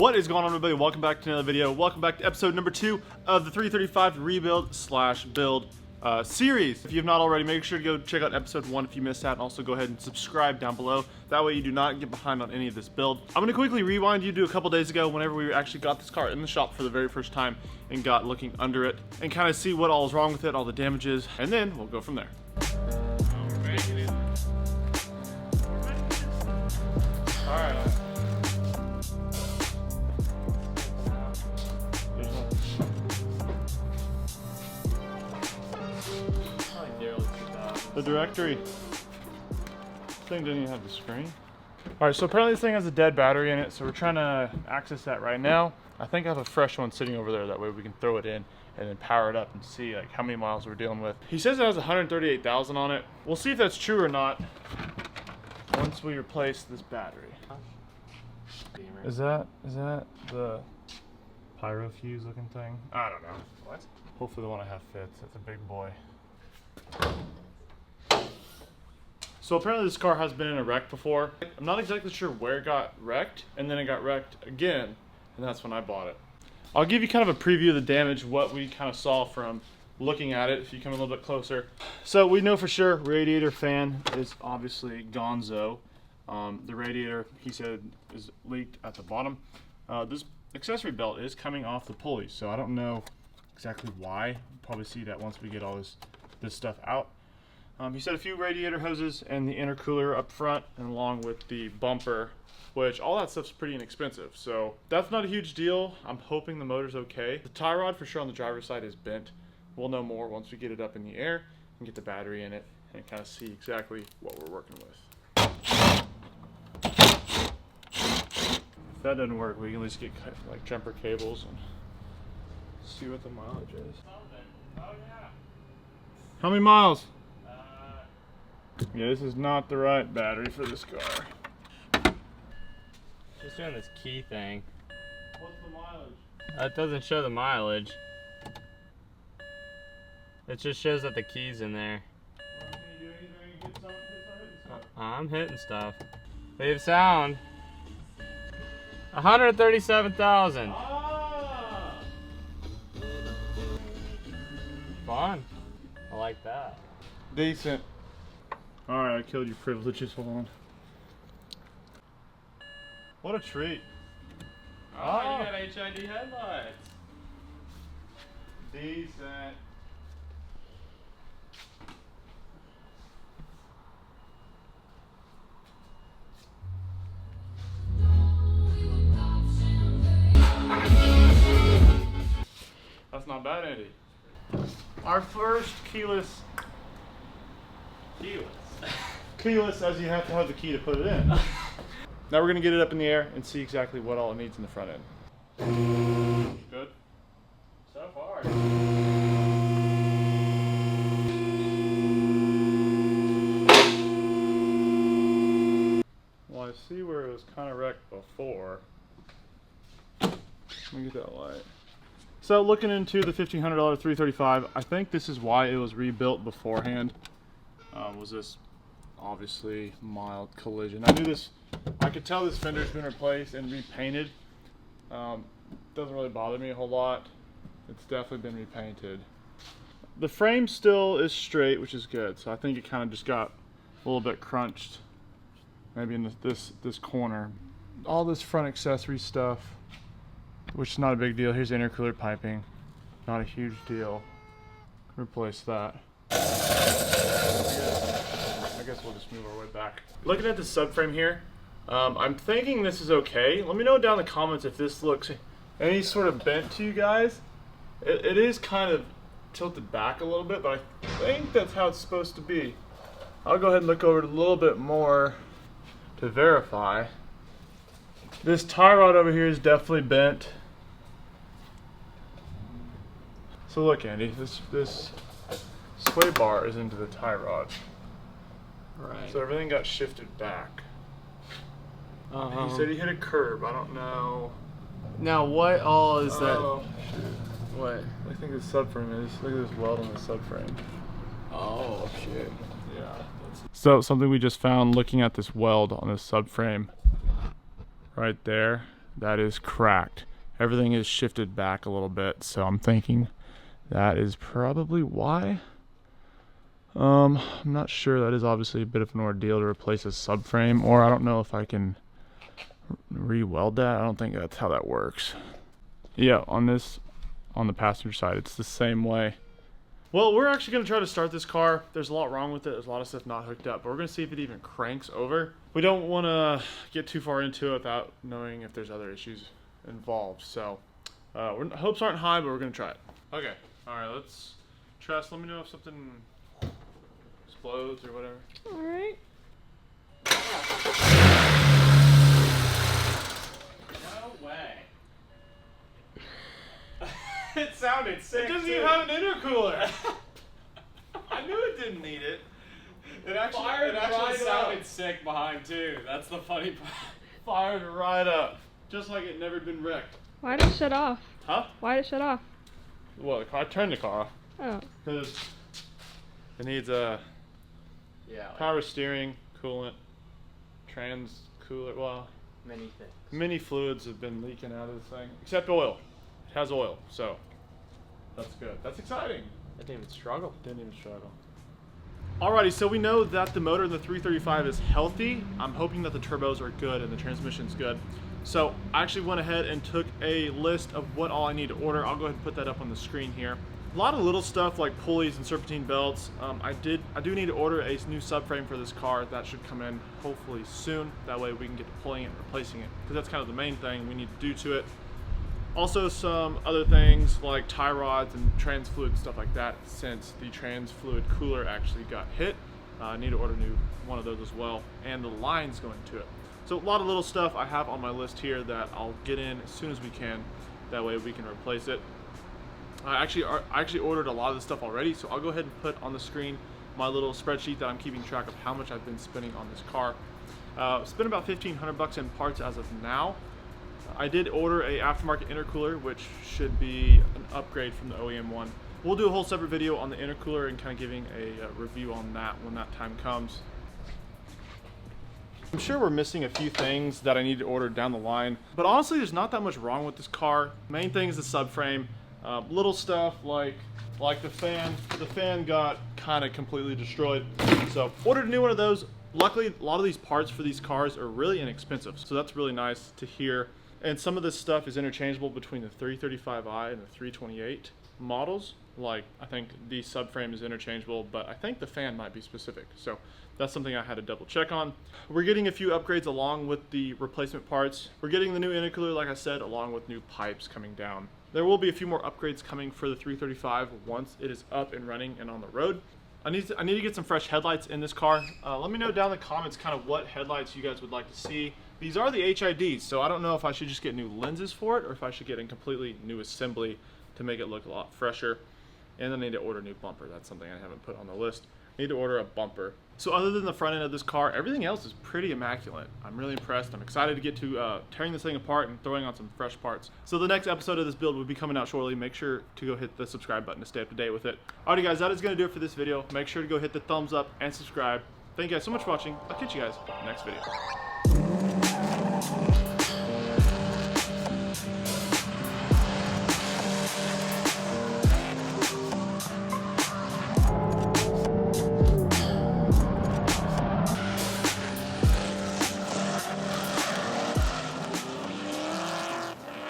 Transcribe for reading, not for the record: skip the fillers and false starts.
What is going on, everybody? Welcome back to another video. Welcome back to episode number 2 of the 335 rebuild slash build series. If you have not already, make sure to go check out episode 1 if you missed that, and also go ahead and subscribe down below. That way you do not get behind on any of this build. I'm gonna quickly rewind you to a couple days ago whenever we actually got this car in the shop for the very first time and got looking under it and kind of see what all is wrong with it, all the damages, and then we'll go from there. All right. The directory. This thing didn't even have the screen. Alright, so apparently this thing has a dead battery in it, so we're trying to access that right now. I think I have a fresh one sitting over there, that way we can throw it in and then power it up and see like how many miles we're dealing with. He says it has 138,000 on it. We'll see if that's true or not once we replace this battery. Is that the pyro fuse looking thing? I don't know. What? Hopefully the one I have fits. It's a big boy. So apparently this car has been in a wreck before. I'm not exactly sure where it got wrecked, and then it got wrecked again, and that's when I bought it. I'll give you kind of a preview of the damage, what we kind of saw from looking at it, if you come a little bit closer. So we know for sure radiator fan is obviously gonzo. The radiator, he said, is leaked at the bottom. This accessory belt is coming off the pulley, so I don't know exactly why. We'll probably see that once we get all this stuff out. He said a few radiator hoses and the intercooler up front, and along with the bumper, which all that stuff's pretty inexpensive. So that's not a huge deal. I'm hoping the motor's okay. The tie rod for sure on the driver's side is bent. We'll know more once we get it up in the air and get the battery in it and kind of see exactly what we're working with. If that doesn't work, we can at least get like jumper cables and see what the mileage is. Oh, yeah. How many miles? Yeah, this is not the right battery for this car. Just doing this key thing. What's the mileage? It doesn't show the mileage. It just shows that the key's in there. Well, can you do anything to get some hitting stuff? I'm hitting stuff. Leave sound. 137,000. Ah! Fun. I like that. Decent. Alright, I killed your privileges. Hold on. What a treat. Oh, you got HID headlights. Decent. That's not bad, Andy. Our first keyless, as you have to have the key to put it in. Now we're gonna get it up in the air and see exactly what all it needs in the front end. Good? So far. Well, I see where it was kind of wrecked before. Let me get that light. So looking into the $1,500 335, I think this is why it was rebuilt beforehand. Was this obviously mild collision? I could tell this fender's been replaced and repainted. Doesn't really bother me a whole lot. It's definitely been repainted. The frame still is straight, which is good. So I think it kind of just got a little bit crunched, maybe in this corner. All this front accessory stuff, which is not a big deal. Here's intercooler piping, not a huge deal. Replace that. I guess we'll just move our way back. Looking at the subframe here, I'm thinking this is okay. Let me know down in the comments if this looks any sort of bent to you guys. It is kind of tilted back a little bit, but I think that's how it's supposed to be. I'll go ahead and look over it a little bit more to verify. This tie rod over here is definitely bent. So look, Andy, this sway bar is into the tie rod. Right. So everything got shifted back. He said he hit a curb. I don't know. Now what all is that? What? I think the subframe is. Look at this weld on the subframe. Oh shit. Yeah. So something we just found looking at this weld on this subframe right there. that is cracked. Everything is shifted back a little bit, so I'm thinking that is probably why. I'm not sure. That is obviously a bit of an ordeal to replace a subframe, or I don't know if I can re-weld that. I don't think that's how that works. Yeah, on the passenger side, it's the same way. Well, we're actually going to try to start this car. There's a lot wrong with it. There's a lot of stuff not hooked up, but we're going to see if it even cranks over. We don't want to get too far into it without knowing if there's other issues involved. So, hopes aren't high, but we're going to try it. Okay. All right, let's try this. Let me know if something explodes or whatever. All right. No way. It sounded sick. It doesn't too. even have an intercooler. I knew it didn't need it. It actually sounded sick behind too. That's the funny part. Fired right up. Just like it never been wrecked. Why did it shut off? Huh? Why did it shut off? Well, I turned the car off. Oh. Because it needs a power steering, coolant, trans cooler. Well, Many things. many fluids have been leaking out of this thing. Except oil. It has oil, so that's good. That's exciting. I didn't even struggle. Didn't even struggle. Alrighty, so we know that the motor in the 335 is healthy. I'm hoping that the turbos are good and the transmission's good. So I actually went ahead and took a list of what all I need to order. I'll go ahead and put that up on the screen here. A lot of little stuff like pulleys and serpentine belts. I do need to order a new subframe for this car. That should come in hopefully soon. That way we can get to pulling it and replacing it, because that's kind of the main thing we need to do to it. Also some other things like tie rods and trans fluid, stuff like that, since the trans fluid cooler actually got hit. I need to order a new one of those as well, and the lines going to it. So a lot of little stuff I have on my list here that I'll get in as soon as we can. That way we can replace it. I actually ordered a lot of the stuff already, so I'll go ahead and put on the screen my little spreadsheet that I'm keeping track of how much I've been spending on this car. Spent about $1,500 in parts as of now. I did order a aftermarket intercooler, which should be an upgrade from the OEM one. We'll do a whole separate video on the intercooler and kind of giving a review on that when that time comes. I'm sure we're missing a few things that I need to order down the line, but honestly there's not that much wrong with this car. Main thing is the subframe. Little stuff like the fan. The fan got kind of completely destroyed, so ordered a new one of those. Luckily, a lot of these parts for these cars are really inexpensive, so that's really nice to hear. And some of this stuff is interchangeable between the 335i and the 328 models. Like, I think the subframe is interchangeable, but I think the fan might be specific. So that's something I had to double check on. We're getting a few upgrades along with the replacement parts. We're getting the new intercooler, like I said, along with new pipes coming down. There will be a few more upgrades coming for the 335 once it is up and running and on the road. I need to get some fresh headlights in this car. Let me know down in the comments kind of what headlights you guys would like to see. These are the HIDs, so I don't know if I should just get new lenses for it or if I should get a completely new assembly to make it look a lot fresher. And then I need to order a new bumper. That's something I haven't put on the list. I need to order a bumper. So other than the front end of this car, everything else is pretty immaculate. I'm really impressed. I'm excited to get to tearing this thing apart and throwing on some fresh parts. So the next episode of this build will be coming out shortly. Make sure to go hit the subscribe button to stay up to date with it. Alrighty guys, that is going to do it for this video. Make sure to go hit the thumbs up and subscribe. Thank you guys so much for watching. I'll catch you guys in the next video.